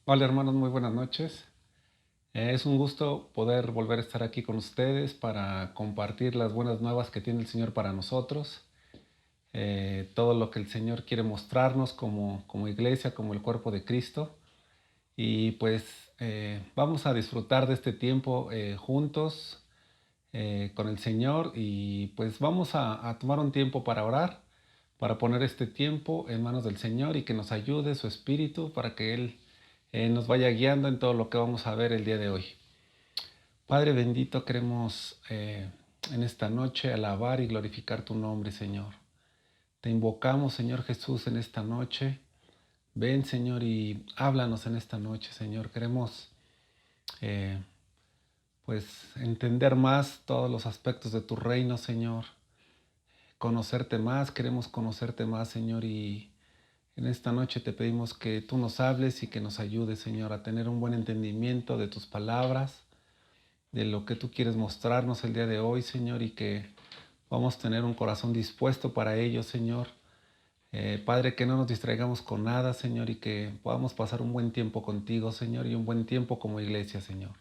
Hola hermanos, muy buenas noches. Es un gusto poder volver a estar aquí con ustedes para compartir las buenas nuevas que tiene el Señor para nosotros, todo lo que el Señor quiere mostrarnos como iglesia, como el cuerpo de Cristo. Y pues vamos a disfrutar de este tiempo juntos con el Señor y pues vamos a tomar un tiempo para orar, para poner este tiempo en manos del Señor y que nos ayude su Espíritu para que Él nos vaya guiando en todo lo que vamos a ver el día de hoy. Padre bendito, queremos en esta noche alabar y glorificar tu nombre, Señor. Te invocamos, Señor Jesús, en esta noche. Ven, Señor, y háblanos en esta noche, Señor. Queremos eh, pues entender más todos los aspectos de tu reino, Señor. Conocerte más, queremos conocerte más, Señor, y en esta noche te pedimos que tú nos hables y que nos ayudes, Señor, a tener un buen entendimiento de tus palabras, de lo que tú quieres mostrarnos el día de hoy, Señor, y que vamos a tener un corazón dispuesto para ello, Señor. Padre, que no nos distraigamos con nada, Señor, y que podamos pasar un buen tiempo contigo, Señor, y un buen tiempo como iglesia, Señor.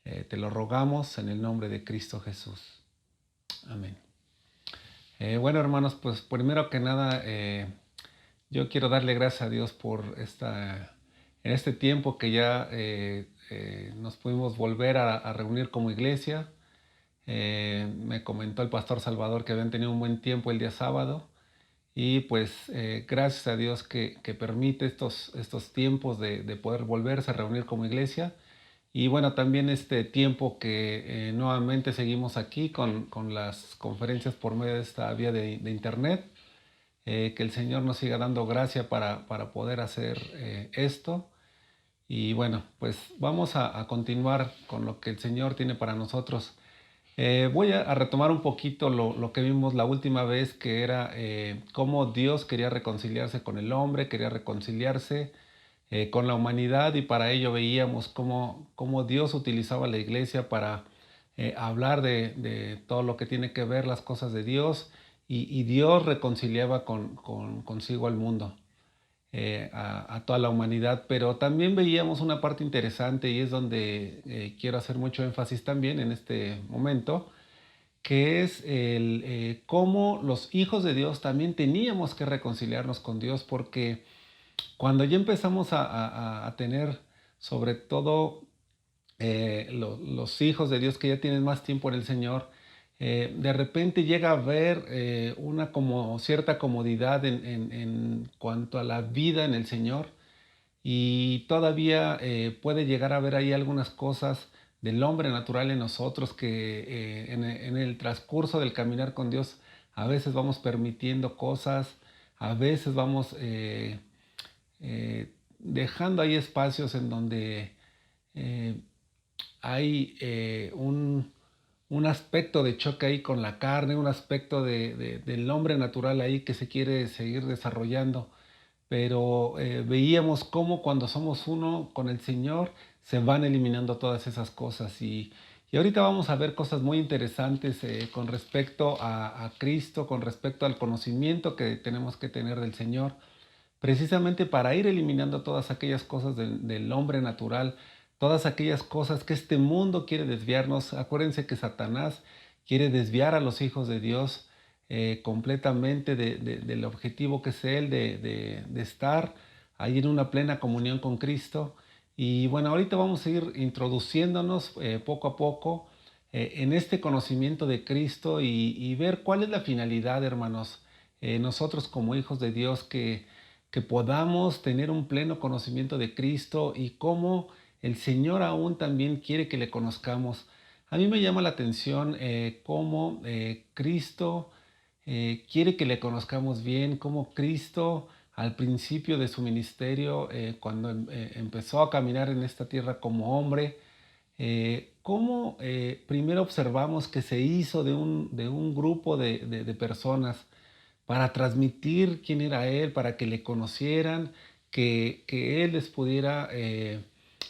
Te lo rogamos en el nombre de Cristo Jesús. Amén. Bueno, hermanos, pues primero que nada, yo quiero darle gracias a Dios por en este tiempo que ya nos pudimos volver a reunir como iglesia. Me comentó el pastor Salvador que habían tenido un buen tiempo el día sábado y pues gracias a Dios que permite estos tiempos de poder volverse a reunir como iglesia. Y bueno, también este tiempo que nuevamente seguimos aquí con las conferencias por medio de esta vía de internet. Que el Señor nos siga dando gracia para poder hacer esto. Y bueno, pues vamos a continuar con lo que el Señor tiene para nosotros. Voy a retomar un poquito lo que vimos la última vez, que era cómo Dios quería reconciliarse con el hombre, quería reconciliarse con la humanidad y para ello veíamos cómo Dios utilizaba la iglesia para hablar de todo lo que tiene que ver las cosas de Dios y Dios reconciliaba consigo al mundo, a toda la humanidad, pero también veíamos una parte interesante y es donde quiero hacer mucho énfasis también en este momento, que es cómo los hijos de Dios también teníamos que reconciliarnos con Dios, porque cuando ya empezamos a tener, sobre todo los hijos de Dios que ya tienen más tiempo en el Señor, de repente llega a haber una como cierta comodidad en cuanto a la vida en el Señor y todavía puede llegar a haber ahí algunas cosas del hombre natural en nosotros que en el transcurso del caminar con Dios a veces vamos permitiendo cosas, a veces vamos dejando ahí espacios en donde eh, hay un aspecto de choque ahí con la carne, un aspecto del hombre natural ahí que se quiere seguir desarrollando. Pero veíamos cómo cuando somos uno con el Señor se van eliminando todas esas cosas. Y ahorita vamos a ver cosas muy interesantes con respecto a Cristo, con respecto al conocimiento que tenemos que tener del Señor precisamente para ir eliminando todas aquellas cosas del hombre natural, todas aquellas cosas que este mundo quiere desviarnos. Acuérdense que Satanás quiere desviar a los hijos de Dios completamente del objetivo que es Él, de estar ahí en una plena comunión con Cristo. Y bueno, ahorita vamos a ir introduciéndonos poco a poco en este conocimiento de Cristo y ver cuál es la finalidad, hermanos, nosotros como hijos de Dios que podamos tener un pleno conocimiento de Cristo y cómo el Señor aún también quiere que le conozcamos. A mí me llama la atención cómo Cristo quiere que le conozcamos bien, cómo Cristo al principio de su ministerio, cuando empezó a caminar en esta tierra como hombre, cómo primero observamos que se hizo de un grupo de personas para transmitir quién era Él, para que le conocieran, que Él les pudiera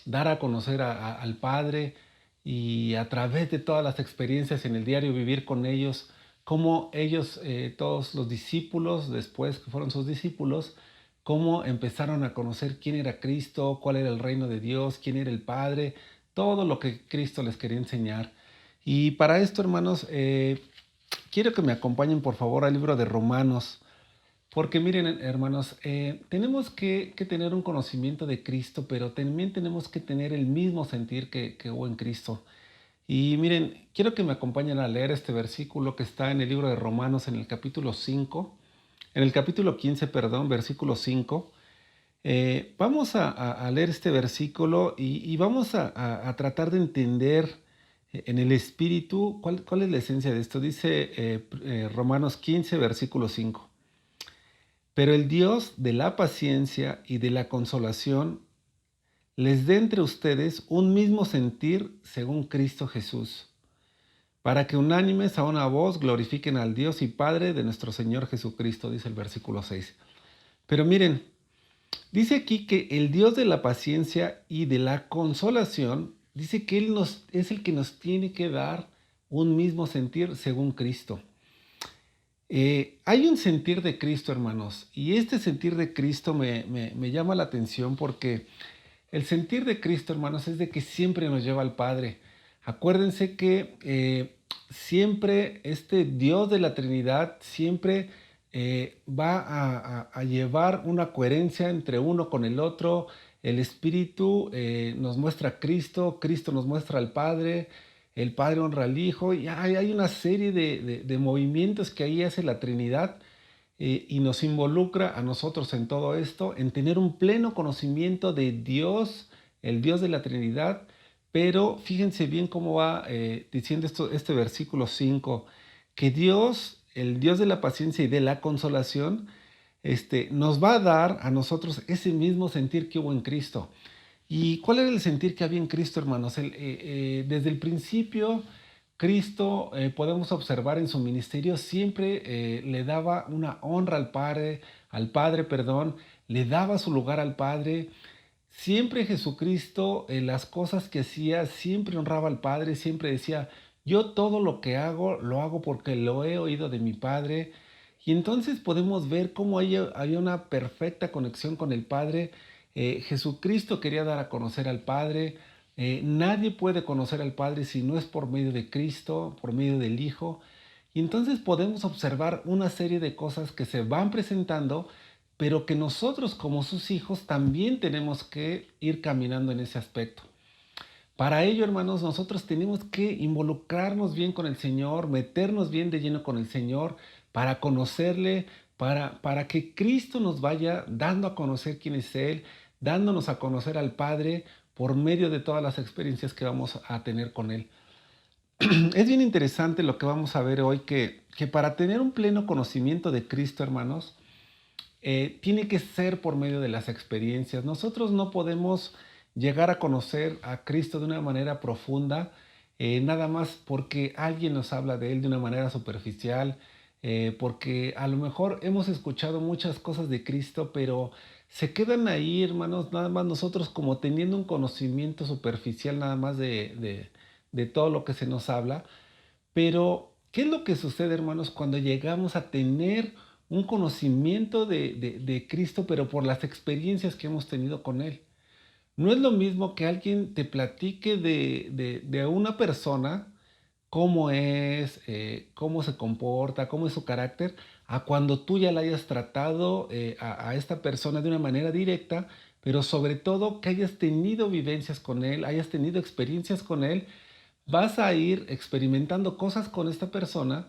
dar a conocer al Padre y a través de todas las experiencias en el diario vivir con ellos, cómo ellos, todos los discípulos, después que fueron sus discípulos, cómo empezaron a conocer quién era Cristo, cuál era el reino de Dios, quién era el Padre, todo lo que Cristo les quería enseñar. Y para esto, hermanos, quiero que me acompañen por favor al libro de Romanos, porque miren, hermanos, tenemos que tener un conocimiento de Cristo, pero también tenemos que tener el mismo sentir que hubo en Cristo. Y miren, quiero que me acompañen a leer este versículo que está en el libro de Romanos en el capítulo 5, en el capítulo 15, perdón, versículo 5. Vamos a leer este versículo y vamos a tratar de entender en el espíritu cuál es la esencia de esto. Dice Romanos 15, versículo 5. Pero el Dios de la paciencia y de la consolación les dé entre ustedes un mismo sentir según Cristo Jesús, para que unánimes a una voz glorifiquen al Dios y Padre de nuestro Señor Jesucristo, dice el versículo 6. Pero miren, dice aquí que el Dios de la paciencia y de la consolación, dice que es el que nos tiene que dar un mismo sentir según Cristo. Hay un sentir de Cristo, hermanos, y este sentir de Cristo me llama la atención porque el sentir de Cristo, hermanos, es de que siempre nos lleva al Padre. Acuérdense que siempre este Dios de la Trinidad siempre va a llevar una coherencia entre uno con el otro. El Espíritu nos muestra a Cristo, Cristo nos muestra al Padre, el Padre honra al Hijo, y hay una serie de movimientos que ahí hace la Trinidad y nos involucra a nosotros en todo esto, en tener un pleno conocimiento de Dios, el Dios de la Trinidad. Pero fíjense bien cómo va diciendo este versículo 5, que Dios, el Dios de la paciencia y de la consolación, nos va a dar a nosotros ese mismo sentir que hubo en Cristo. ¿Y cuál era el sentir que había en Cristo, hermanos? Desde el principio, Cristo, podemos observar en su ministerio, siempre le daba una honra al Padre, perdón, le daba su lugar al Padre. Siempre Jesucristo, las cosas que hacía, siempre honraba al Padre, siempre decía, yo todo lo que hago, lo hago porque lo he oído de mi Padre. Y entonces podemos ver cómo había una perfecta conexión con el Padre. Jesucristo quería dar a conocer al Padre. Nadie puede conocer al Padre si no es por medio de Cristo, por medio del Hijo. Y entonces podemos observar una serie de cosas que se van presentando, pero que nosotros como sus hijos también tenemos que ir caminando en ese aspecto. Para ello, hermanos, nosotros tenemos que involucrarnos bien con el Señor, meternos bien de lleno con el Señor, para conocerle, para que Cristo nos vaya dando a conocer quién es Él, dándonos a conocer al Padre por medio de todas las experiencias que vamos a tener con Él. Es bien interesante lo que vamos a ver hoy, que para tener un pleno conocimiento de Cristo, hermanos, tiene que ser por medio de las experiencias. Nosotros no podemos llegar a conocer a Cristo de una manera profunda, nada más porque alguien nos habla de Él de una manera superficial, porque a lo mejor hemos escuchado muchas cosas de Cristo, pero se quedan ahí, hermanos, nada más nosotros como teniendo un conocimiento superficial nada más de todo lo que se nos habla. Pero, ¿qué es lo que sucede, hermanos, cuando llegamos a tener un conocimiento de Cristo, pero por las experiencias que hemos tenido con Él? No es lo mismo que alguien te platique de una persona, cómo es, cómo se comporta, cómo es su carácter, a cuando tú ya la hayas tratado a esta persona de una manera directa, pero sobre todo que hayas tenido vivencias con él, hayas tenido experiencias con él. Vas a ir experimentando cosas con esta persona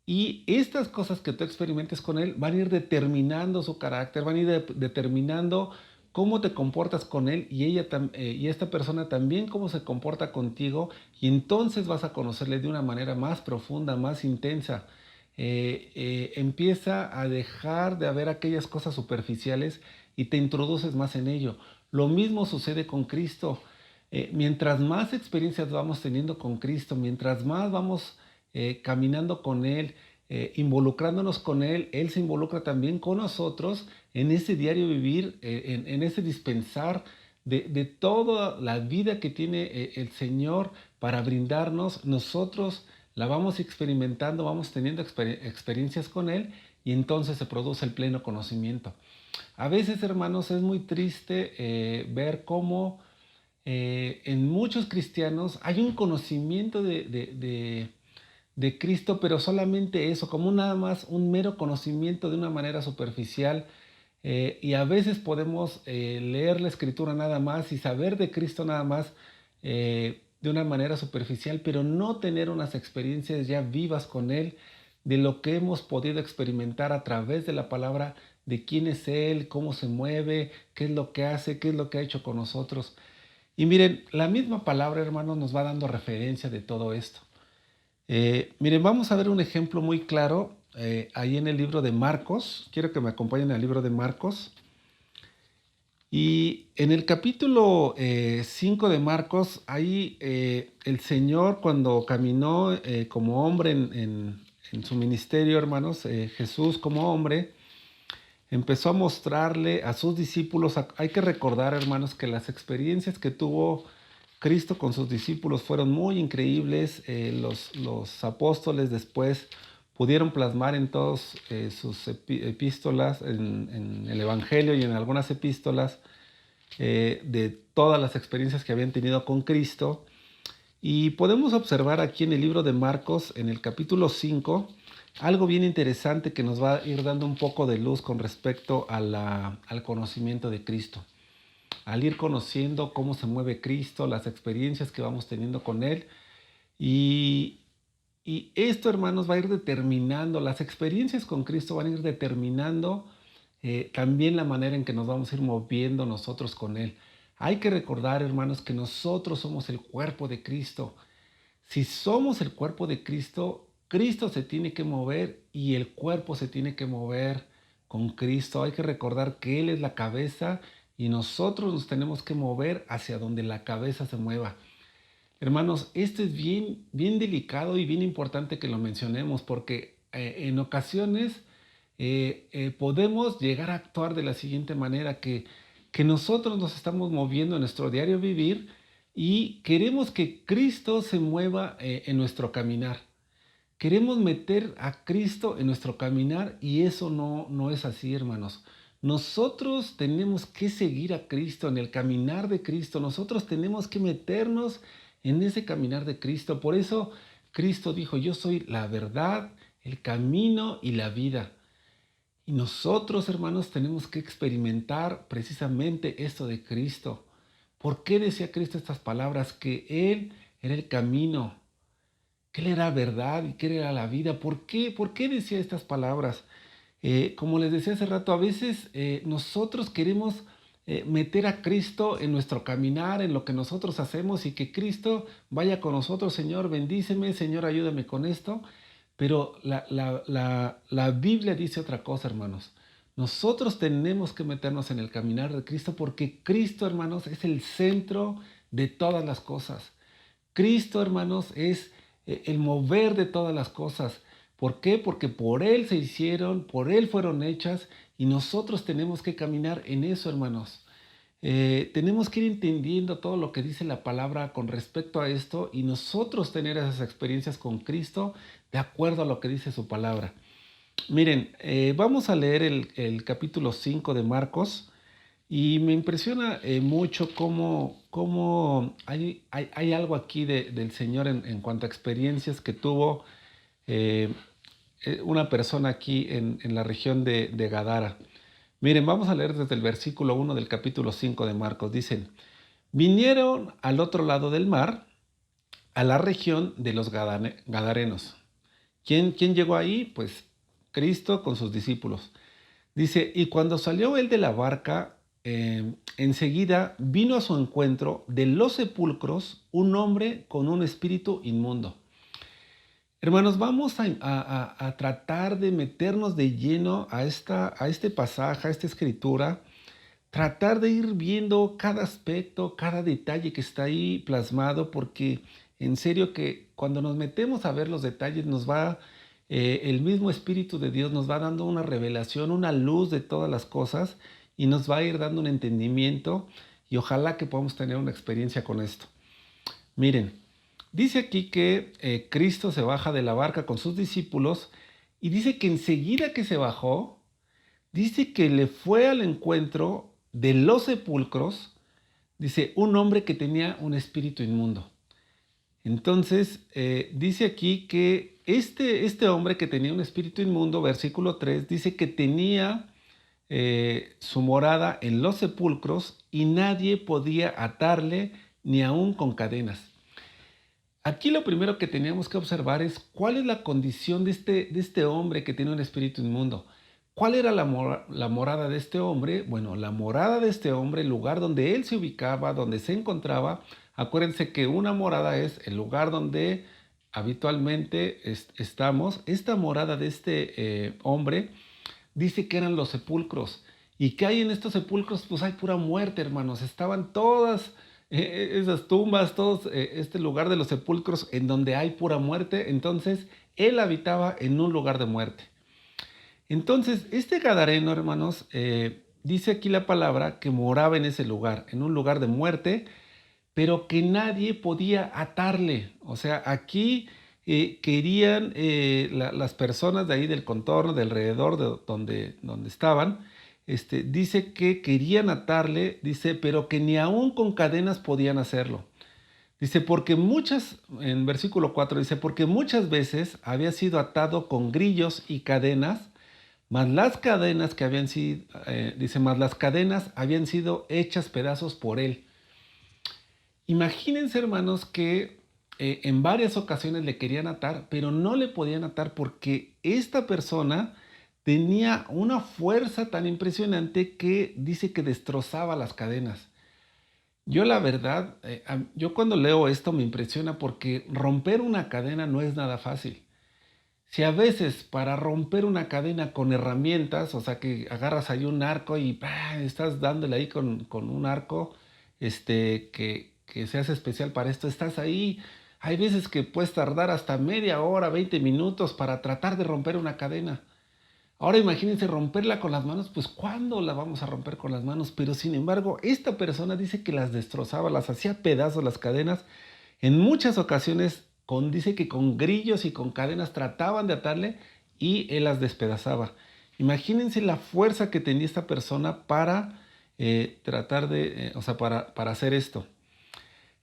y estas cosas que tú experimentes con él van a ir determinando su carácter, van a ir determinando cómo te comportas con él y y esta persona también cómo se comporta contigo, y entonces vas a conocerle de una manera más profunda, más intensa. Empieza a dejar de haber aquellas cosas superficiales y te introduces más en ello. Lo mismo sucede con Cristo. Mientras más experiencias vamos teniendo con Cristo, mientras más vamos caminando con Él, involucrándonos con Él, Él se involucra también con nosotros en ese diario vivir, en ese dispensar de toda la vida que tiene el Señor para brindarnos. Nosotros la vamos experimentando, vamos teniendo experiencias con Él, y entonces se produce el pleno conocimiento. A veces, hermanos, es muy triste ver cómo en muchos cristianos hay un conocimiento de Cristo, pero solamente eso, como nada más un mero conocimiento de una manera superficial. Y a veces podemos leer la escritura nada más y saber de Cristo nada más de una manera superficial, pero no tener unas experiencias ya vivas con Él, de lo que hemos podido experimentar a través de la palabra, de quién es Él, cómo se mueve, qué es lo que hace, qué es lo que ha hecho con nosotros. Y miren, la misma palabra, hermanos, nos va dando referencia de todo esto. Miren, vamos a ver un ejemplo muy claro ahí en el libro de Marcos. Quiero que me acompañen al libro de Marcos. Y en el capítulo 5 de Marcos, ahí el Señor cuando caminó como hombre en su ministerio, hermanos, Jesús como hombre, empezó a mostrarle a sus discípulos. Hay que recordar, hermanos, que las experiencias que tuvo Cristo con sus discípulos fueron muy increíbles. Los apóstoles después pudieron plasmar en todas sus epístolas, en el Evangelio y en algunas epístolas, de todas las experiencias que habían tenido con Cristo. Y podemos observar aquí en el libro de Marcos, en el capítulo 5, algo bien interesante que nos va a ir dando un poco de luz con respecto al conocimiento de Cristo. Al ir conociendo cómo se mueve Cristo, las experiencias que vamos teniendo con Él. Y esto, hermanos, va a ir determinando, las experiencias con Cristo van a ir determinando también la manera en que nos vamos a ir moviendo nosotros con Él. Hay que recordar, hermanos, que nosotros somos el cuerpo de Cristo. Si somos el cuerpo de Cristo, Cristo se tiene que mover y el cuerpo se tiene que mover con Cristo. Hay que recordar que Él es la cabeza y nosotros nos tenemos que mover hacia donde la cabeza se mueva. Hermanos, esto es bien, bien delicado y bien importante que lo mencionemos porque en ocasiones podemos llegar a actuar de la siguiente manera, que nosotros nos estamos moviendo en nuestro diario vivir y queremos que Cristo se mueva en nuestro caminar. Queremos meter a Cristo en nuestro caminar y eso no es así, hermanos. Nosotros tenemos que seguir a Cristo en el caminar de Cristo. Nosotros tenemos que meternos en ese caminar de Cristo. Por eso Cristo dijo, yo soy la verdad, el camino y la vida. Y nosotros, hermanos, tenemos que experimentar precisamente esto de Cristo. ¿Por qué decía Cristo estas palabras? Que Él era el camino, que Él era verdad y que Él era la vida. ¿Por qué? ¿Por qué decía estas palabras? Como les decía hace rato, a veces nosotros queremos meter a Cristo en nuestro caminar, en lo que nosotros hacemos y que Cristo vaya con nosotros. Señor, bendíceme, Señor, ayúdame con esto. Pero la Biblia dice otra cosa, hermanos. Nosotros tenemos que meternos en el caminar de Cristo porque Cristo, hermanos, es el centro de todas las cosas. Cristo, hermanos, es el mover de todas las cosas. ¿Por qué? Porque por Él se hicieron, por Él fueron hechas y nosotros tenemos que caminar en eso, hermanos. Tenemos que ir entendiendo todo lo que dice la palabra con respecto a esto y nosotros tener esas experiencias con Cristo de acuerdo a lo que dice su palabra. Miren, vamos a leer el capítulo 5 de Marcos y me impresiona mucho cómo hay algo aquí del Señor en cuanto a experiencias que tuvo una persona aquí en la región de Gadara. Miren, vamos a leer desde el versículo 1 del capítulo 5 de Marcos. Dicen, vinieron al otro lado del mar, a la región de los Gadarenos. ¿Quién llegó ahí? Pues Cristo con sus discípulos. Dice, y cuando salió él de la barca, enseguida vino a su encuentro de los sepulcros un hombre con un espíritu inmundo. Hermanos, vamos a tratar de meternos de lleno a este pasaje, a esta escritura, tratar de ir viendo cada aspecto, cada detalle que está ahí plasmado, porque en serio que cuando nos metemos a ver los detalles el mismo Espíritu de Dios nos va dando una revelación, una luz de todas las cosas y nos va a ir dando un entendimiento y ojalá que podamos tener una experiencia con esto. Miren, dice aquí que Cristo se baja de la barca con sus discípulos Y dice que enseguida que se bajó, dice que le fue al encuentro de los sepulcros, dice, un hombre que tenía un espíritu inmundo. Entonces, dice aquí que este hombre que tenía un espíritu inmundo, versículo 3, dice que tenía su morada en los sepulcros y nadie podía atarle ni aun con cadenas. Aquí lo primero que teníamos que observar es cuál es la condición de este hombre que tiene un espíritu inmundo. ¿Cuál era la morada de este hombre? Bueno, la morada de este hombre, el lugar donde él se ubicaba, donde se encontraba. Acuérdense que una morada es el lugar donde habitualmente estamos. Esta morada de este hombre dice que eran los sepulcros. ¿Y qué hay en estos sepulcros? Pues hay pura muerte, hermanos. Estaban todas esas tumbas, todo este lugar de los sepulcros en donde hay pura muerte. Entonces, él habitaba en un lugar de muerte. Entonces, este gadareno, hermanos, dice aquí la palabra que moraba en ese lugar, en un lugar de muerte, pero que nadie podía atarle. O sea, aquí querían las personas de ahí del contorno, de alrededor de donde estaban, dice que querían atarle, dice, pero que ni aún con cadenas podían hacerlo. Dice, porque en versículo 4 dice, porque muchas veces había sido atado con grillos y cadenas, mas las cadenas que habían sido, dice, mas las cadenas habían sido hechas pedazos por él. Imagínense, hermanos, que en varias ocasiones le querían atar, pero no le podían atar porque esta persona tenía una fuerza tan impresionante que dice que destrozaba las cadenas. Yo la verdad, yo cuando leo esto me impresiona porque romper una cadena no es nada fácil. Si a veces para romper una cadena con herramientas, o sea que agarras ahí un arco y estás dándole ahí con un arco que se hace especial para esto, estás ahí. Hay veces que puedes tardar hasta media hora, 20 minutos para tratar de romper una cadena. Ahora imagínense romperla con las manos, pues ¿cuándo la vamos a romper con las manos? Pero sin embargo, esta persona dice que las destrozaba, las hacía pedazos las cadenas. En muchas ocasiones dice que con grillos y con cadenas trataban de atarle y él las despedazaba. Imagínense la fuerza que tenía esta persona para tratar de, o sea, para hacer esto.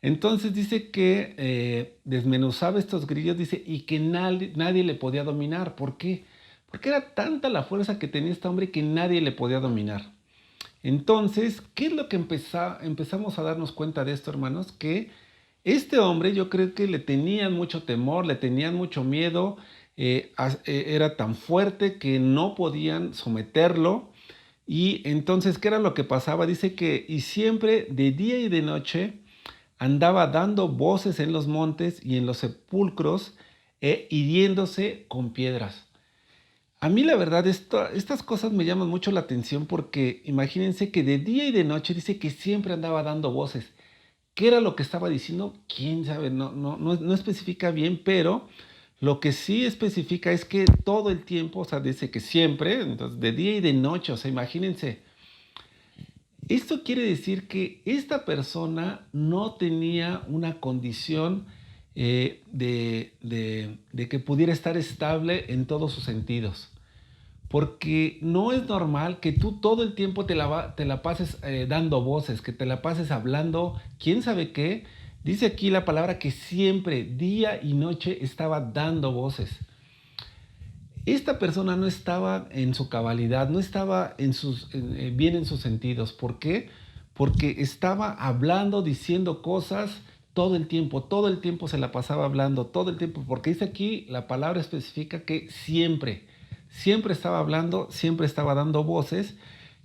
Entonces dice que desmenuzaba estos grillos, dice, y que nadie le podía dominar. ¿Por qué? Porque era tanta la fuerza que tenía este hombre que nadie le podía dominar. Entonces, ¿qué es lo que empezamos a darnos cuenta de esto, hermanos? Que este hombre, yo creo que le tenían mucho temor, le tenían mucho miedo, era tan fuerte que no podían someterlo. Y entonces, ¿qué era lo que pasaba? Dice que, y siempre de día y de noche, andaba dando voces en los montes y en los sepulcros, hiriéndose con piedras. A mí la verdad estas cosas me llaman mucho la atención porque imagínense que de día y de noche dice que siempre andaba dando voces. ¿Qué era lo que estaba diciendo? ¿Quién sabe? No especifica bien, pero lo que sí especifica es que todo el tiempo, o sea, dice que siempre, entonces de día y de noche, o sea, imagínense. Esto quiere decir que esta persona no tenía una condición de que pudiera estar estable en todos sus sentidos. Porque no es normal que tú todo el tiempo te la pases dando voces, que te la pases hablando, quién sabe qué. Dice aquí la palabra que siempre, día y noche, estaba dando voces. Esta persona no estaba en su cabalidad, no estaba bien en sus sentidos. ¿Por qué? Porque estaba hablando, diciendo cosas todo el tiempo se la pasaba hablando, todo el tiempo, porque dice aquí, la palabra especifica que siempre estaba hablando, siempre estaba dando voces,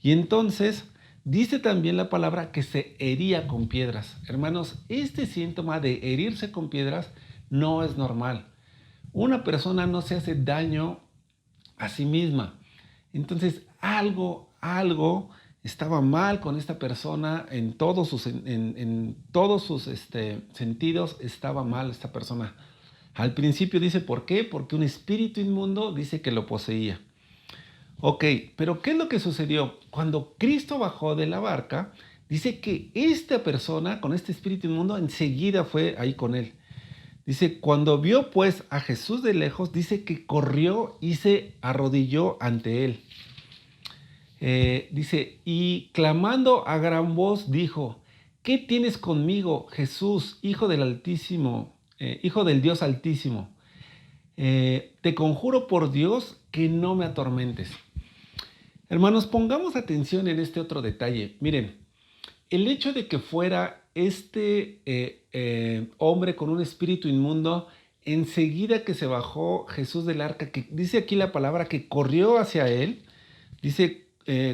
y entonces dice también la palabra que se hería con piedras. Hermanos, este síntoma de herirse con piedras no es normal. Una persona no se hace daño a sí misma. Entonces, algo estaba mal con esta persona en todos sus sentidos, estaba mal esta persona. Al principio dice, ¿por qué? Porque un espíritu inmundo dice que lo poseía. Ok, pero ¿qué es lo que sucedió? Cuando Cristo bajó de la barca, dice que esta persona con este espíritu inmundo enseguida fue ahí con él. Dice, cuando vio pues a Jesús de lejos, dice que corrió y se arrodilló ante él. Dice, y clamando a gran voz dijo, ¿qué tienes conmigo, Jesús, Hijo del Altísimo, Hijo del Dios Altísimo? Te conjuro por Dios que no me atormentes. Hermanos, pongamos atención en este otro detalle. Miren, el hecho de que fuera este hombre con un espíritu inmundo, enseguida que se bajó Jesús del arca, que dice aquí la palabra que corrió hacia él, dice,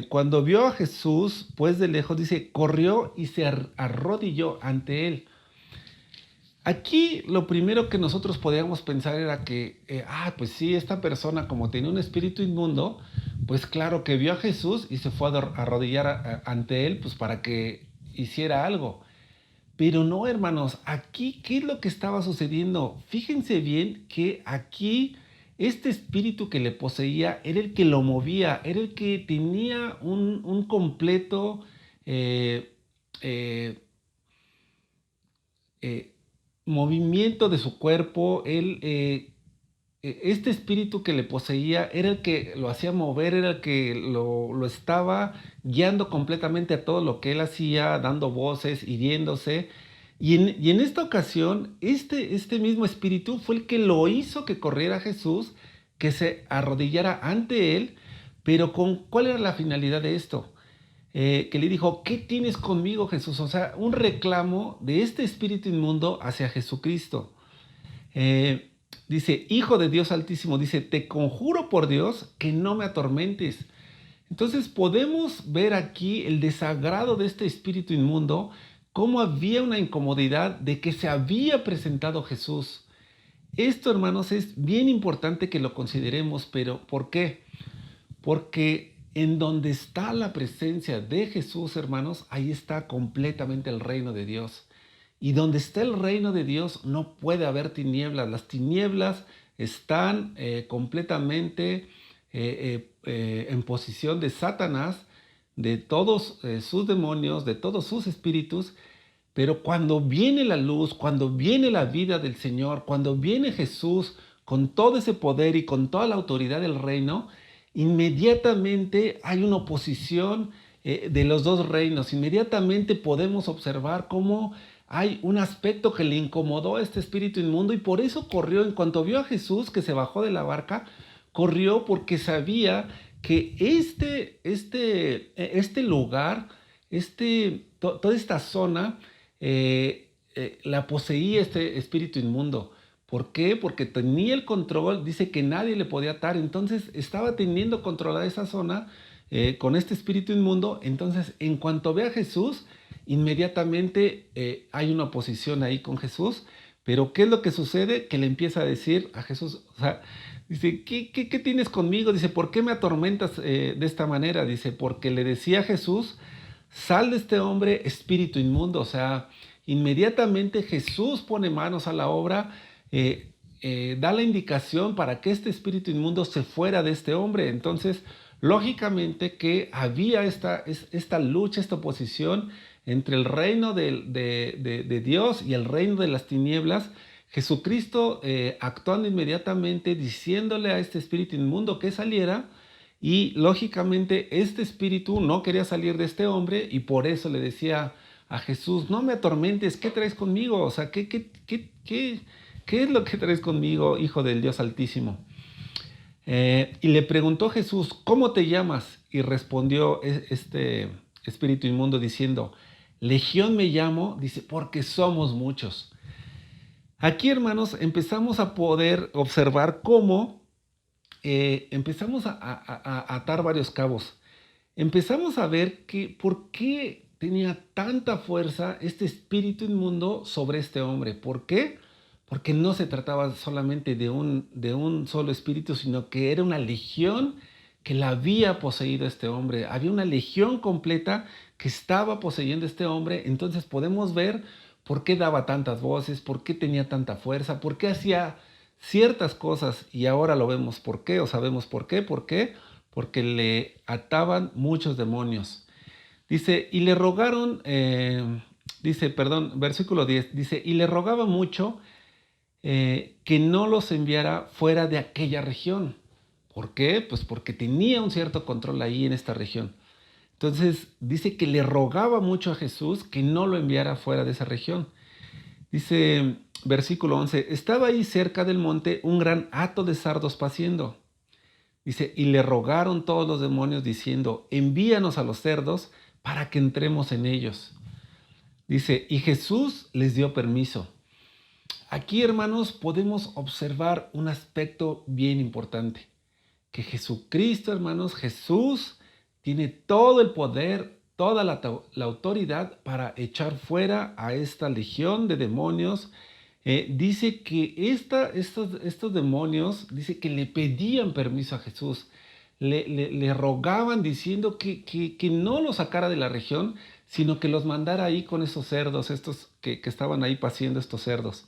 cuando vio a Jesús, pues de lejos, dice, corrió y se arrodilló ante él. Aquí lo primero que nosotros podíamos pensar era que, pues sí, esta persona como tenía un espíritu inmundo, pues claro que vio a Jesús y se fue a arrodillar ante él, pues para que hiciera algo. Pero no, hermanos, aquí, ¿qué es lo que estaba sucediendo? Fíjense bien que aquí este espíritu que le poseía era el que lo movía, era el que tenía un completo eh, eh, eh, movimiento de su cuerpo. Este espíritu que le poseía era el que lo hacía mover, era el que lo estaba guiando completamente a todo lo que él hacía, dando voces, hiriéndose. Y en esta ocasión, este mismo espíritu fue el que lo hizo que corriera a Jesús, que se arrodillara ante él, pero ¿cuál era la finalidad de esto? Que le dijo, ¿qué tienes conmigo, Jesús? O sea, un reclamo de este espíritu inmundo hacia Jesucristo. Eh, Dice, Hijo de Dios Altísimo, dice, te conjuro por Dios que no me atormentes. Entonces podemos ver aquí el desagrado de este espíritu inmundo, cómo había una incomodidad de que se había presentado Jesús. Esto, hermanos, es bien importante que lo consideremos, pero ¿por qué? Porque en donde está la presencia de Jesús, hermanos, ahí está completamente el reino de Dios. Y donde está el reino de Dios no puede haber tinieblas. Las tinieblas están completamente en posición de Satanás, de todos sus demonios, de todos sus espíritus. Pero cuando viene la luz, cuando viene la vida del Señor, cuando viene Jesús con todo ese poder y con toda la autoridad del reino, inmediatamente hay una oposición de los dos reinos. Inmediatamente podemos observar cómo hay un aspecto que le incomodó a este espíritu inmundo y por eso corrió. En cuanto vio a Jesús que se bajó de la barca, corrió porque sabía que este lugar, toda esta zona, la poseía este espíritu inmundo. ¿Por qué? Porque tenía el control, dice que nadie le podía atar, entonces estaba teniendo controlada esa zona con este espíritu inmundo. Entonces, en cuanto ve a Jesús, inmediatamente hay una oposición ahí con Jesús. Pero ¿qué es lo que sucede? Que le empieza a decir a Jesús, o sea, dice, ¿qué tienes conmigo? Dice, ¿por qué me atormentas de esta manera? Dice, porque le decía a Jesús, sal de este hombre, espíritu inmundo. O sea, inmediatamente Jesús pone manos a la obra, da la indicación para que este espíritu inmundo se fuera de este hombre. Entonces, lógicamente que había esta lucha, esta oposición entre el reino de Dios y el reino de las tinieblas. Jesucristo actuando inmediatamente, diciéndole a este espíritu inmundo que saliera. Y lógicamente este espíritu no quería salir de este hombre y por eso le decía a Jesús, no me atormentes, ¿qué traes conmigo? O sea, ¿qué es lo que traes conmigo, Hijo del Dios Altísimo? Y le preguntó Jesús, ¿cómo te llamas? Y respondió este espíritu inmundo diciendo, Legión me llamo, dice, porque somos muchos. Aquí, hermanos, empezamos a poder observar cómo empezamos a atar varios cabos. Empezamos a ver que por qué tenía tanta fuerza este espíritu inmundo sobre este hombre. ¿Por qué? Porque no se trataba solamente de un solo espíritu, sino que era una legión que la había poseído este hombre. Había una legión completa que estaba poseyendo este hombre. Entonces podemos ver por qué daba tantas voces, por qué tenía tanta fuerza, por qué hacía ciertas cosas. Y ahora lo vemos por qué, o sabemos por qué. ¿Por qué? Porque le ataban muchos demonios. Dice, y le rogaron, versículo 10, dice, y le rogaba mucho que no los enviara fuera de aquella región. ¿Por qué? Pues porque tenía un cierto control ahí en esta región. Entonces dice que le rogaba mucho a Jesús que no lo enviara fuera de esa región. Dice versículo 11, estaba ahí cerca del monte un gran hato de cerdos paciendo. Dice, y le rogaron todos los demonios diciendo, envíanos a los cerdos para que entremos en ellos. Dice, y Jesús les dio permiso. Aquí, hermanos, podemos observar un aspecto bien importante, que Jesucristo, hermanos, Jesús tiene todo el poder, toda la autoridad para echar fuera a esta legión de demonios. Dice que estos demonios, dice que le pedían permiso a Jesús, le rogaban diciendo que no los sacara de la región, sino que los mandara ahí con esos cerdos, estos que estaban ahí paciendo estos cerdos.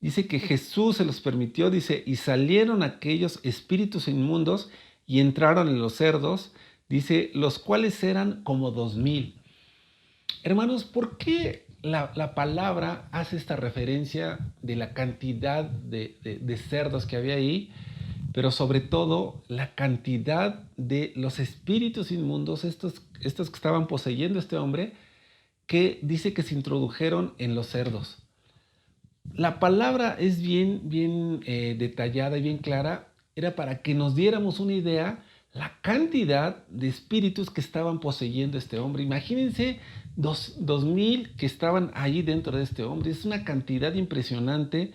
Dice que Jesús se los permitió, dice, y salieron aquellos espíritus inmundos y entraron en los cerdos, dice, los cuales eran como 2000. Hermanos, ¿por qué la palabra hace esta referencia de la cantidad de cerdos que había ahí? Pero sobre todo la cantidad de los espíritus inmundos, estos que estaban poseyendo a este hombre, que dice que se introdujeron en los cerdos. La palabra es bien detallada y bien clara. Era para que nos diéramos una idea la cantidad de espíritus que estaban poseyendo este hombre. Imagínense 2000 que estaban allí dentro de este hombre. Es una cantidad impresionante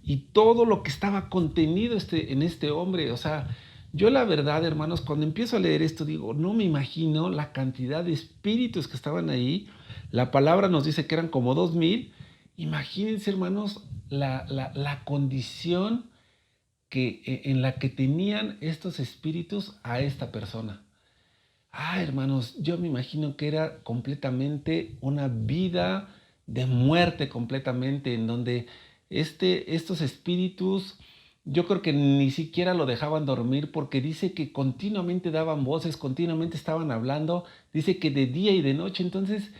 y todo lo que estaba contenido en este hombre. O sea, yo la verdad, hermanos, cuando empiezo a leer esto digo, no me imagino la cantidad de espíritus que estaban ahí. La palabra nos dice que eran como 2000. Imagínense, hermanos, la condición en la que tenían estos espíritus a esta persona. Hermanos, yo me imagino que era completamente una vida de muerte completamente, en donde estos espíritus, yo creo que ni siquiera lo dejaban dormir, porque dice que continuamente daban voces, continuamente estaban hablando, dice que de día y de noche. Entonces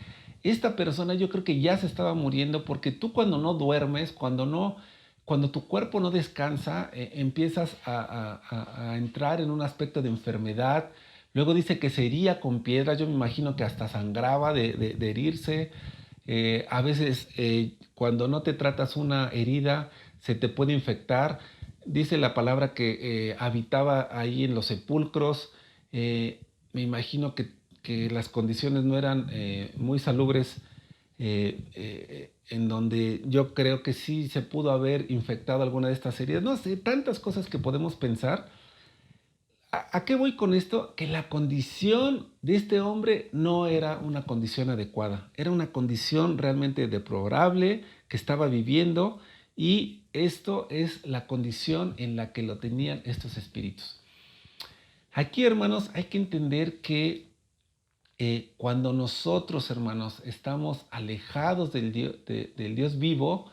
esta persona yo creo que ya se estaba muriendo, porque tú cuando no duermes, cuando tu cuerpo no descansa, empiezas a entrar en un aspecto de enfermedad. Luego dice que se hería con piedras, yo me imagino que hasta sangraba de herirse. A veces cuando no te tratas una herida, se te puede infectar. Dice la palabra que habitaba ahí en los sepulcros. Me imagino que las condiciones no eran muy salubres, en donde yo creo que sí se pudo haber infectado alguna de estas heridas. No sé, tantas cosas que podemos pensar. ¿A qué voy con esto? Que la condición de este hombre no era una condición adecuada, era una condición realmente deplorable que estaba viviendo, y esto es la condición en la que lo tenían estos espíritus. Aquí, hermanos, hay que entender que cuando nosotros, hermanos, estamos alejados del Dios vivo,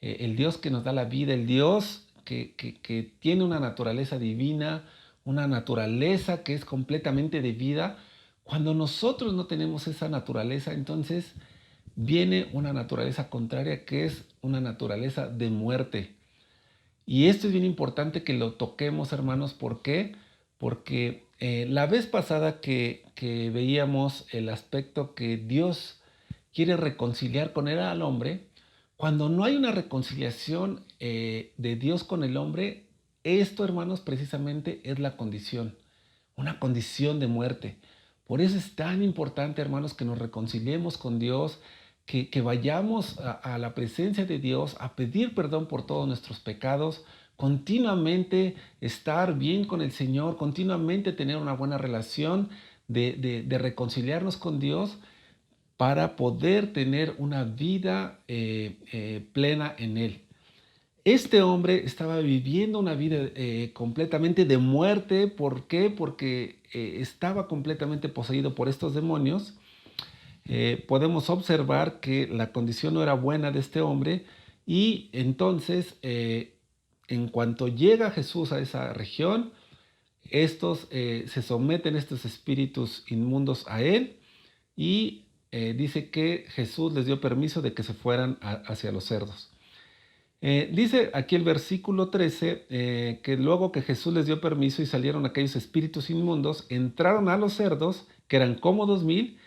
el Dios que nos da la vida, el Dios que tiene una naturaleza divina, una naturaleza que es completamente de vida, cuando nosotros no tenemos esa naturaleza, entonces viene una naturaleza contraria, que es una naturaleza de muerte. Y esto es bien importante que lo toquemos, hermanos. ¿Por qué? Porque la vez pasada que veíamos el aspecto que Dios quiere reconciliar con él al hombre, cuando no hay una reconciliación de Dios con el hombre, esto, hermanos, precisamente es la condición, una condición de muerte. Por eso es tan importante, hermanos, que nos reconciliemos con Dios, que vayamos a la presencia de Dios a pedir perdón por todos nuestros pecados, continuamente estar bien con el Señor, continuamente tener una buena relación de reconciliarnos con Dios, para poder tener una vida plena en Él. Este hombre estaba viviendo una vida completamente de muerte. ¿Por qué? Porque estaba completamente poseído por estos demonios. Podemos observar que la condición no era buena de este hombre, y entonces en cuanto llega Jesús a esa región, estos se someten, estos espíritus inmundos, a él, y dice que Jesús les dio permiso de que se fueran hacia los cerdos. Dice aquí el versículo 13 que luego que Jesús les dio permiso y salieron aquellos espíritus inmundos, entraron a los cerdos, que eran como 2000.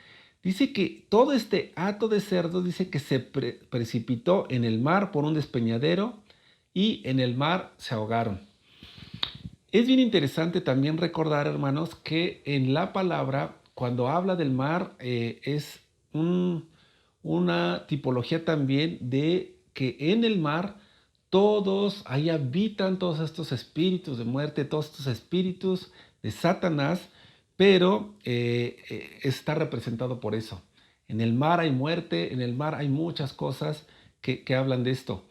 Dice que todo este hato de cerdos, dice que se precipitó en el mar por un despeñadero y en el mar se ahogaron. Es bien interesante también recordar, hermanos, que en la palabra, cuando habla del mar, es una tipología también de que en el mar ahí habitan todos estos espíritus de muerte, todos estos espíritus de Satanás, pero está representado por eso. En el mar hay muerte, en el mar hay muchas cosas que hablan de esto.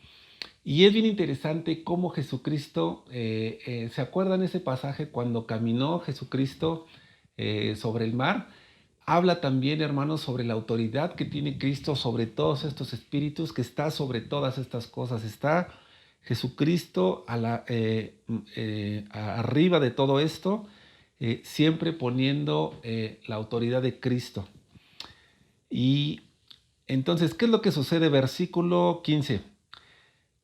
Y es bien interesante cómo Jesucristo, ¿se acuerdan ese pasaje cuando caminó Jesucristo sobre el mar? Habla también, hermanos, sobre la autoridad que tiene Cristo sobre todos estos espíritus, que está sobre todas estas cosas. Está Jesucristo arriba de todo esto, siempre poniendo la autoridad de Cristo. Y entonces, ¿qué es lo que sucede? Versículo 15.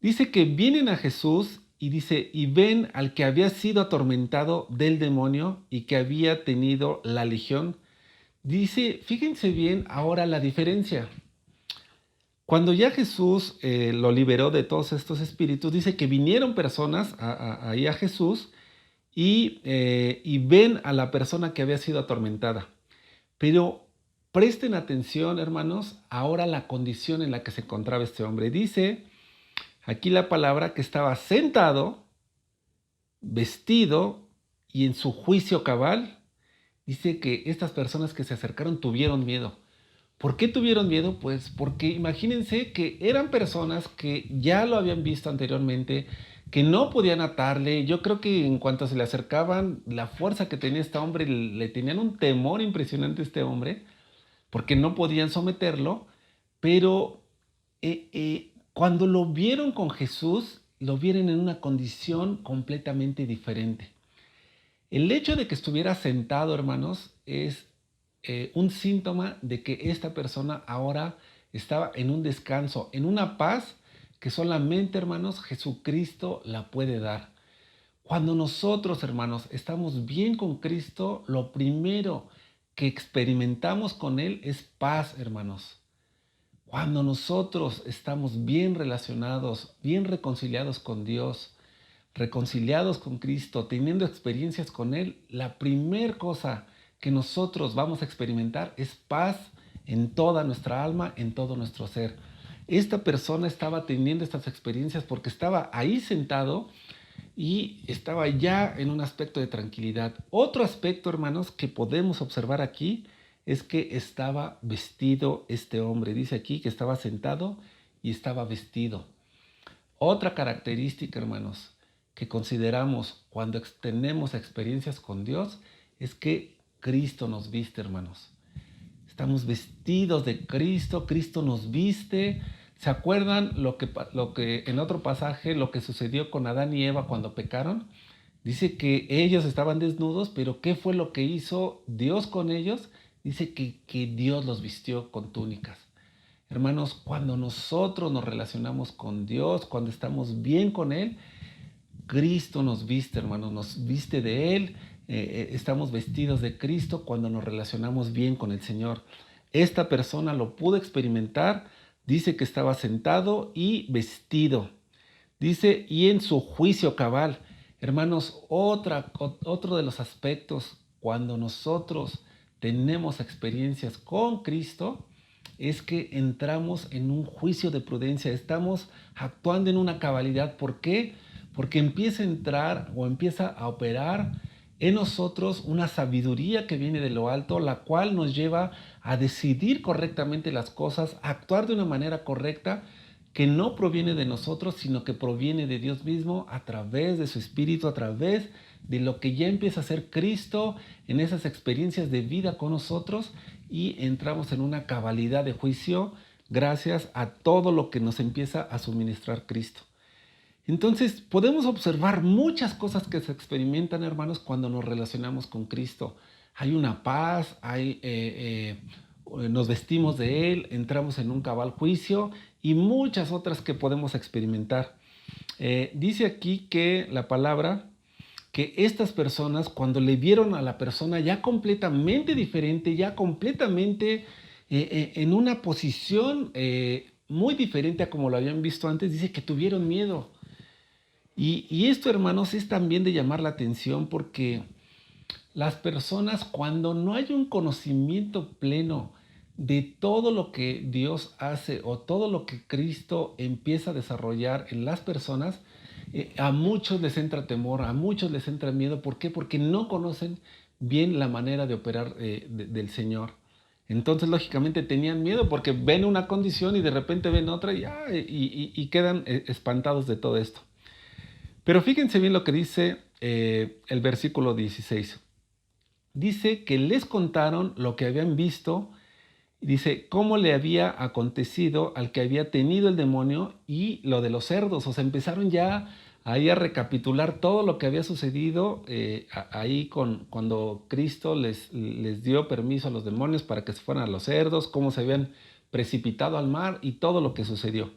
Dice que vienen a Jesús y dice, y ven al que había sido atormentado del demonio y que había tenido la legión. Dice, fíjense bien ahora la diferencia. Cuando ya Jesús lo liberó de todos estos espíritus, dice que vinieron personas ahí a Jesús y ven a la persona que había sido atormentada. Pero presten atención, hermanos, ahora la condición en la que se encontraba este hombre. Dice aquí la palabra que estaba sentado, vestido y en su juicio cabal. Dice que estas personas que se acercaron tuvieron miedo. ¿Por qué tuvieron miedo? Pues porque imagínense que eran personas que ya lo habían visto anteriormente, que no podían atarle. Yo creo que en cuanto se le acercaban, la fuerza que tenía este hombre, le tenían un temor impresionante a este hombre, porque no podían someterlo, pero cuando lo vieron con Jesús, lo vieron en una condición completamente diferente. El hecho de que estuviera sentado, hermanos, es un síntoma de que esta persona ahora estaba en un descanso, en una paz que solamente, hermanos, Jesucristo la puede dar. Cuando nosotros, hermanos, estamos bien con Cristo, lo primero que experimentamos con Él es paz, hermanos. Cuando nosotros estamos bien relacionados, bien reconciliados con Dios, reconciliados con Cristo, teniendo experiencias con Él, la primera cosa que nosotros vamos a experimentar es paz en toda nuestra alma, en todo nuestro ser. Esta persona estaba teniendo estas experiencias porque estaba ahí sentado y estaba ya en un aspecto de tranquilidad. Otro aspecto, hermanos, que podemos observar aquí es que estaba vestido este hombre. Dice aquí que estaba sentado y estaba vestido. Otra característica, hermanos, que consideramos cuando tenemos experiencias con Dios es que Cristo nos viste, hermanos. Estamos vestidos de Cristo, Cristo nos viste. ¿Se acuerdan lo que en otro pasaje, lo que sucedió con Adán y Eva cuando pecaron? Dice que ellos estaban desnudos, pero ¿qué fue lo que hizo Dios con ellos? Dice que Dios los vistió con túnicas. Hermanos, cuando nosotros nos relacionamos con Dios, cuando estamos bien con Él, Cristo nos viste, hermanos, nos viste de Él. Estamos vestidos de Cristo cuando nos relacionamos bien con el Señor. Esta persona lo pudo experimentar. Dice que estaba sentado y vestido. Dice, y en su juicio cabal. Hermanos, otro de los aspectos cuando nosotros tenemos experiencias con Cristo es que entramos en un juicio de prudencia. Estamos actuando en una cabalidad. ¿Por qué? Porque empieza a entrar o empieza a operar en nosotros una sabiduría que viene de lo alto, la cual nos lleva a decidir correctamente las cosas, a actuar de una manera correcta, que no proviene de nosotros, sino que proviene de Dios mismo a través de su Espíritu, a través de lo que ya empieza a ser Cristo en esas experiencias de vida con nosotros, y entramos en una cabalidad de juicio gracias a todo lo que nos empieza a suministrar Cristo. Entonces podemos observar muchas cosas que se experimentan, hermanos, cuando nos relacionamos con Cristo. Hay una paz, nos vestimos de Él, entramos en un cabal juicio y muchas otras que podemos experimentar. Dice aquí que la palabra, que estas personas cuando le vieron a la persona ya completamente diferente, ya completamente en una posición muy diferente a como lo habían visto antes, dice que tuvieron miedo. Y esto, hermanos, es también de llamar la atención porque las personas cuando no hay un conocimiento pleno de todo lo que Dios hace o todo lo que Cristo empieza a desarrollar en las personas, a muchos les entra temor, a muchos les entra miedo. ¿Por qué? Porque no conocen bien la manera de operar del Señor. Entonces, lógicamente, tenían miedo porque ven una condición y de repente ven otra y quedan espantados de todo esto. Pero fíjense bien lo que dice el versículo 16. Dice que les contaron lo que habían visto, dice cómo le había acontecido al que había tenido el demonio y lo de los cerdos. O sea, empezaron ya ahí a recapitular todo lo que había sucedido ahí cuando Cristo les dio permiso a los demonios para que se fueran a los cerdos, cómo se habían precipitado al mar y todo lo que sucedió.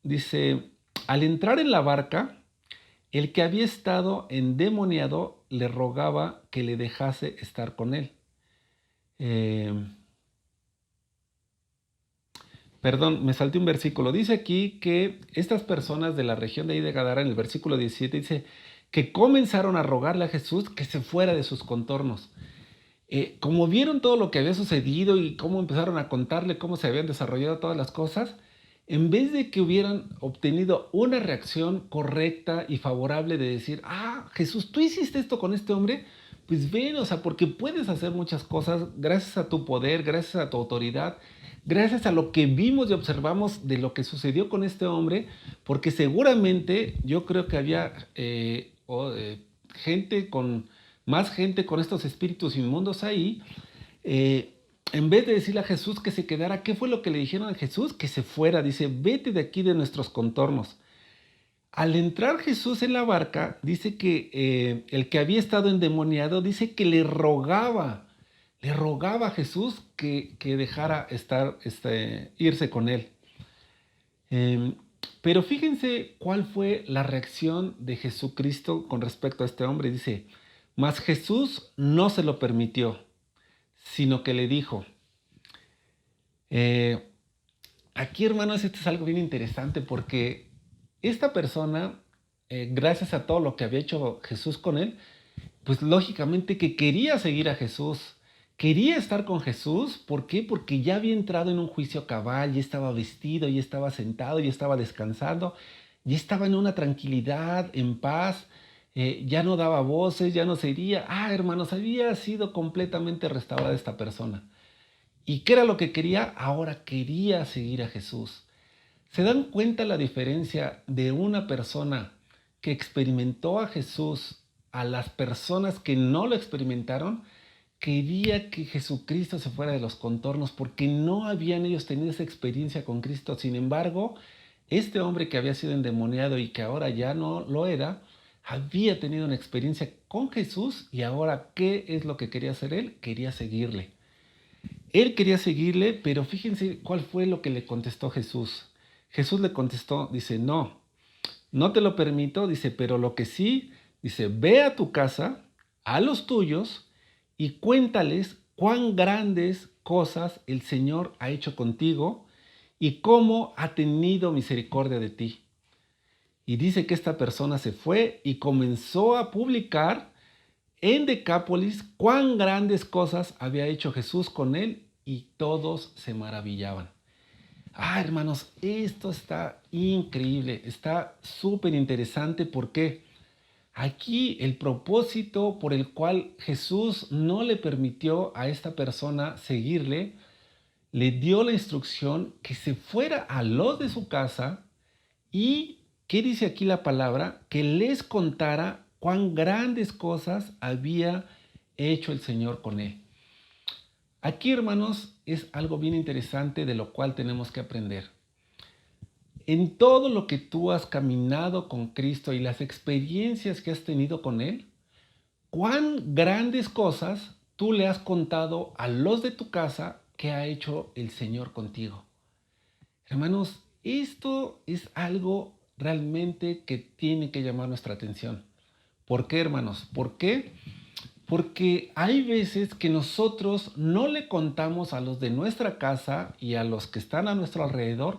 Dice, al entrar en la barca, el que había estado endemoniado le rogaba que le dejase estar con él. Eh, Perdón, me salté un versículo. Dice aquí que estas personas de la región de ahí de Gadara, en el versículo 17, dice que comenzaron a rogarle a Jesús que se fuera de sus contornos. Como vieron todo lo que había sucedido y cómo empezaron a contarle cómo se habían desarrollado todas las cosas, en vez de que hubieran obtenido una reacción correcta y favorable de decir, ah, Jesús, tú hiciste esto con este hombre, pues ven, o sea, porque puedes hacer muchas cosas gracias a tu poder, gracias a tu autoridad, gracias a lo que vimos y observamos de lo que sucedió con este hombre, porque seguramente yo creo que había gente con más gente con estos espíritus inmundos ahí, eh, en vez de decirle a Jesús que se quedara, ¿qué fue lo que le dijeron a Jesús? Que se fuera, dice, vete de aquí de nuestros contornos. Al entrar Jesús en la barca, dice que el que había estado endemoniado, dice que le rogaba a Jesús que dejara irse con él. Eh, pero fíjense cuál fue la reacción de Jesucristo con respecto a este hombre. Dice, mas Jesús no se lo permitió, sino que le dijo, eh, aquí hermanos, esto es algo bien interesante porque esta persona, gracias a todo lo que había hecho Jesús con él, pues lógicamente que quería seguir a Jesús, quería estar con Jesús. ¿Por qué? Porque ya había entrado en un juicio cabal, ya estaba vestido, ya estaba sentado, ya estaba descansando, ya estaba en una tranquilidad, en paz, ya no daba voces, ya no se iría. Ah, hermanos, había sido completamente restaurada esta persona. ¿Y qué era lo que quería? Ahora quería seguir a Jesús. ¿Se dan cuenta la diferencia de una persona que experimentó a Jesús a las personas que no lo experimentaron? Quería que Jesucristo se fuera de los contornos porque no habían ellos tenido esa experiencia con Cristo. Sin embargo, este hombre que había sido endemoniado y que ahora ya no lo era, había tenido una experiencia con Jesús y ahora, ¿qué es lo que quería hacer él? Quería seguirle. Él quería seguirle, pero fíjense cuál fue lo que le contestó Jesús. Jesús le contestó, dice, no, no te lo permito, dice, pero lo que sí, dice, ve a tu casa, a los tuyos, y cuéntales cuán grandes cosas el Señor ha hecho contigo y cómo ha tenido misericordia de ti. Y dice que esta persona se fue y comenzó a publicar en Decápolis cuán grandes cosas había hecho Jesús con él y todos se maravillaban. Ah, hermanos, esto está increíble, está súper interesante porque aquí el propósito por el cual Jesús no le permitió a esta persona seguirle, le dio la instrucción que se fuera a los de su casa y, ¿qué dice aquí la palabra? Que les contara cuán grandes cosas había hecho el Señor con él. Aquí, hermanos, es algo bien interesante de lo cual tenemos que aprender. En todo lo que tú has caminado con Cristo y las experiencias que has tenido con Él, cuán grandes cosas tú le has contado a los de tu casa que ha hecho el Señor contigo. Hermanos, Esto es algo realmente que tiene que llamar nuestra atención. ¿Por qué, hermanos? ¿Por qué? Porque hay veces que nosotros no le contamos a los de nuestra casa y a los que están a nuestro alrededor